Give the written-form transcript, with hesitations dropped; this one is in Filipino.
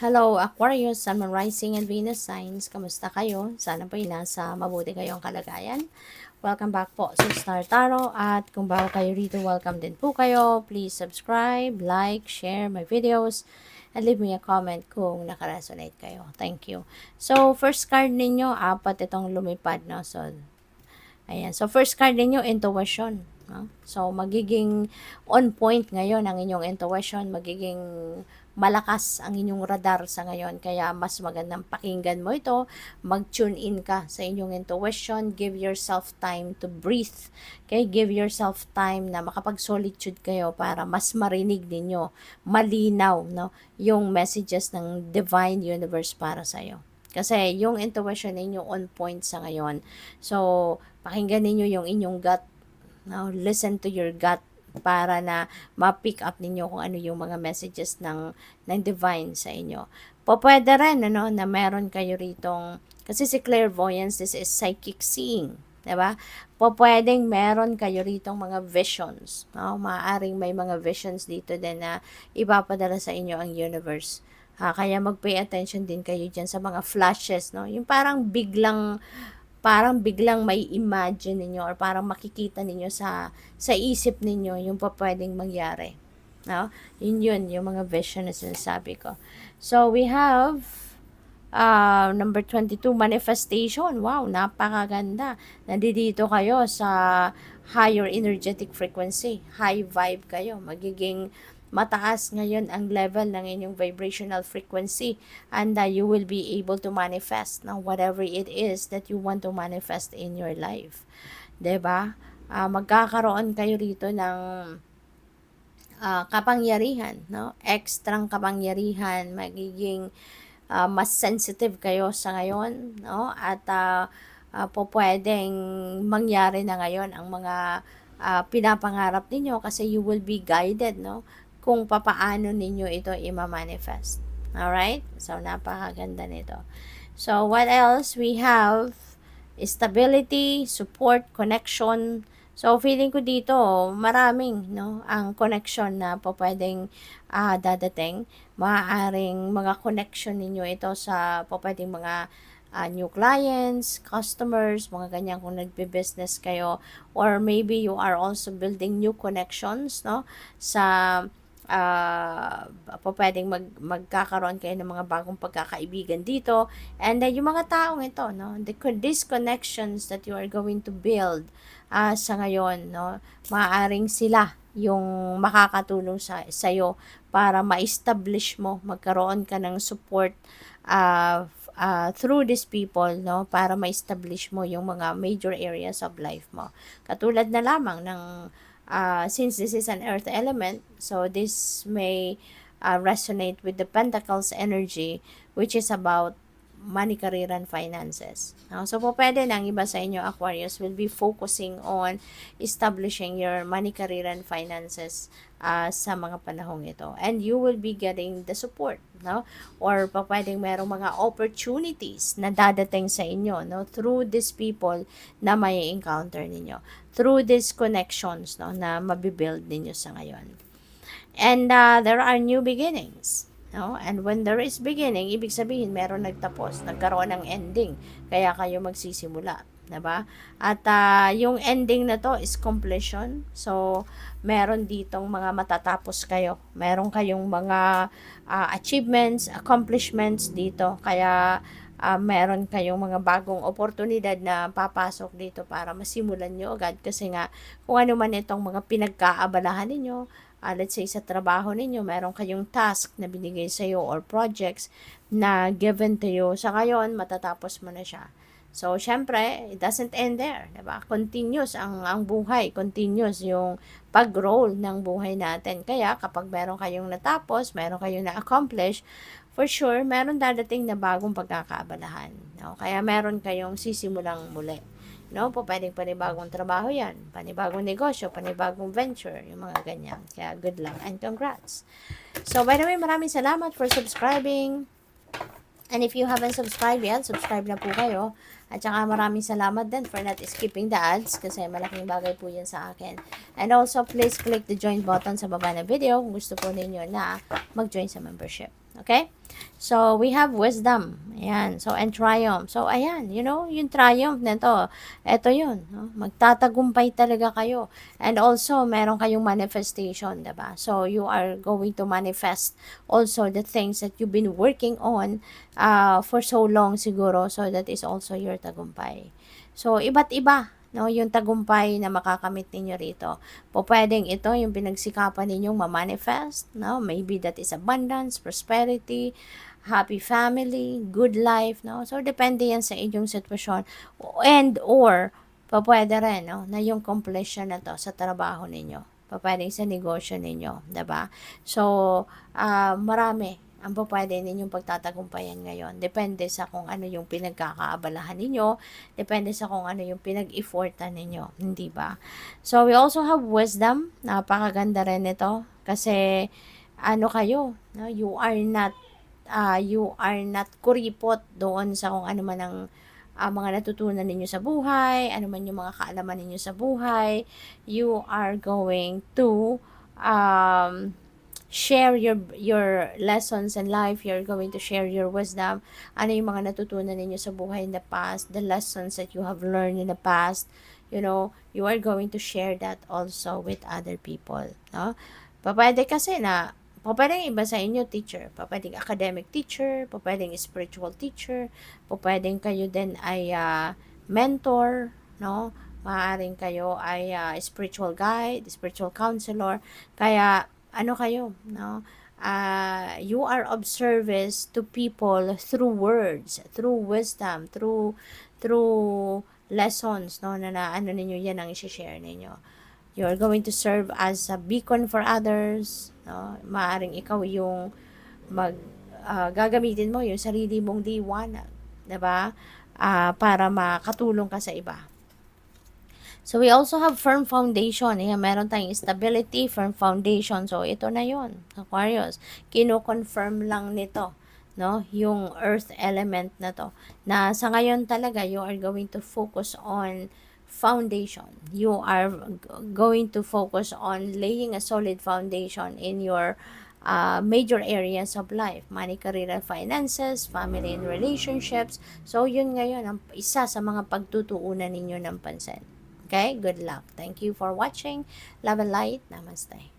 Hello, Aquarius, Sun, Moon, Rising, and Venus signs. Kamusta kayo? Sana po nasa mabuti kayong kalagayan. Welcome back po sa Star Tarot. At kung bago kayo rito, welcome din po kayo. Please subscribe, like, share my videos, and leave me a comment kung nakaresonate kayo. Thank you. So, first card ninyo, apat itong lumipad. No? So, ayan. So, first card ninyo, intuition. No? So, magiging on point ngayon ang inyong intuition. Magiging malakas ang inyong radar sa ngayon. Kaya, mas magandang pakinggan mo ito. Mag-tune in ka sa inyong intuition. Give yourself time to breathe. Okay? Give yourself time na makapag-solitude kayo para mas marinig ninyo, malinaw, no? Yung messages ng Divine Universe para sa'yo. Kasi yung intuition ninyo on point sa ngayon. So, pakinggan ninyo yung inyong gut. No? Listen to your gut para na ma-pick up ninyo kung ano yung mga messages ng divine sa inyo. Pwede rin na meron kayo ritong, kasi si clairvoyance, this is psychic seeing. Diba? Pwedeng meron kayo ritong mga visions. No? Maaaring may mga visions dito din na ipapadala sa inyo ang universe. Kaya mag-pay attention din kayo dyan sa mga flashes, no? Yung parang biglang may imagine ninyo or parang makikita ninyo sa isip ninyo yung pwedeng mangyari. No? Yun, yung mga vision na sinasabi ko. So, we have number 22, manifestation. Wow, napakaganda. Nandito kayo sa higher energetic frequency. High vibe kayo. Magiging mataas ngayon ang level ng inyong vibrational frequency, and you will be able to manifest now whatever it is that you want to manifest in your life. 'Di ba? Magkakaroon kayo rito ng kapangyarihan, no? Extrang kapangyarihan, magiging mas sensitive kayo sa ngayon, no? At pwedeng mangyari na ngayon ang mga pinapangarap ninyo kasi you will be guided, no? Kung papaano ninyo ito i-manifest. Alright? So, napakaganda nito. So, what else? We have stability, support, connection. So, feeling ko dito, maraming, no, ang connection na pwedeng dadating. Maaaring mga connection ninyo ito sa pwedeng mga new clients, customers, mga ganyan kung nagbe-business kayo, or maybe you are also building new connections, no, sa pwedeng magkakaroon kayo ng mga bagong pagkakaibigan dito. And yung mga taong ito, no, these connections that you are going to build sa ngayon, no, maaaring sila yung makakatulong sa'yo para ma-establish mo, magkaroon ka ng support through these people, no, para ma-establish mo yung mga major areas of life mo. Katulad na lamang ng since this is an earth element, so this may resonate with the Pentacles energy, which is about money, career, and finances. So, pwede na ang iba sa inyo, Aquarius, will be focusing on establishing your money, career, and finances sa mga panahong ito. And you will be getting the support, no? Or pwedeng merong mga opportunities na dadating sa inyo, no? Through these people na may encounter ninyo. Through these connections, no, na mabibuild ninyo sa ngayon. And there are new beginnings. No? And when there is beginning, ibig sabihin meron nagtapos, nagkaroon ng ending, kaya kayo magsisimula, 'di ba? At yung ending na to is completion. So, meron ditong mga matatapos kayo. Meron kayong mga achievements, accomplishments dito. Kaya meron kayong mga bagong oportunidad na papasok dito para masimulan nyo agad. Kasi nga, kung ano man itong mga pinagkaabalahan ninyo, let's say sa trabaho ninyo, meron kayong task na binigay sa iyo or projects na given to you. Sa ngayon, matatapos mo na siya. So, syempre, it doesn't end there, diba? Continuous ang buhay, continuous yung pag-roll ng buhay natin. Kaya, kapag meron kayong natapos, meron kayong na-accomplish, for sure, meron dadating na bagong pagkakaabalahan. No? Kaya, meron kayong sisimulang muli. No, pwedeng panibagong trabaho yan, panibagong negosyo, panibagong venture, yung mga ganyan. Kaya good luck and congrats. So, by the way, maraming salamat for subscribing. And if you haven't subscribed yet, subscribe na po kayo. At saka maraming salamat din for not skipping the ads kasi malaking bagay po yan sa akin. And also, please click the join button sa baba ng video kung gusto po ninyo na mag-join sa membership. Okay? So, we have wisdom. Ayan. So, and triumph. So, ayan. You know, yung triumph nito. Ito yun. No? Magtatagumpay talaga kayo. And also, meron kayong manifestation, diba? So, you are going to manifest also the things that you've been working on for so long siguro. So, that is also your tagumpay. So, iba't iba, no, yung tagumpay na makakamit ninyo rito. Po pwedeng ito yung pinagsikapan ninyong ma-manifest, no? Maybe that is abundance, prosperity, happy family, good life, no? So, depende yan sa inyong sitwasyon. And or, pwede rin, no, na yung completion na to sa trabaho ninyo. Pwedeng sa negosyo ninyo, 'di ba? So, marami ang pwede ninyong pagtatagumpayan ngayon. Depende sa kung ano yung pinagkakaabalahan ninyo, depende sa kung ano yung pinag-effortan ninyo, hindi ba? So, we also have wisdom. Napakaganda rin ito kasi ano kayo, no? You are not kuripot doon sa kung ano man ang mga natutunan ninyo sa buhay, ano man yung mga kaalaman ninyo sa buhay. You are going to um, share your lessons in life. You're going to share your wisdom. Ano yung mga natutunan ninyo sa buhay in the past, the lessons that you have learned in the past. You know, you are going to share that also with other people. No? Pwede kasi na pwedeng iba sa inyo teacher, pwedeng academic teacher, pwedeng spiritual teacher, pwedeng kayo din ay mentor, no? Maaaring kayo ay spiritual guide, spiritual counselor. Kaya ano kayo, no? You are of service to people through words, through wisdom, through lessons, no, na ano ninyo yan ang i-share ninyo. You are going to serve as a beacon for others, no? Maaring ikaw yung gagamitin mo yung sarili mong liwanag, 'di ba? Para makatulong ka sa iba. So, we also have firm foundation. Ayan, meron tayong stability, firm foundation. So, ito na yon, Aquarius. Kino-confirm lang nito, no? Yung earth element na to. Na sa ngayon talaga, you are going to focus on foundation. You are going to focus on laying a solid foundation in your major areas of life, money, career, and finances, family and relationships. So, yun ngayon ang isa sa mga pagtutuunan ninyo ng pansin. Okay, good luck. Thank you for watching. Love and light. Namaste.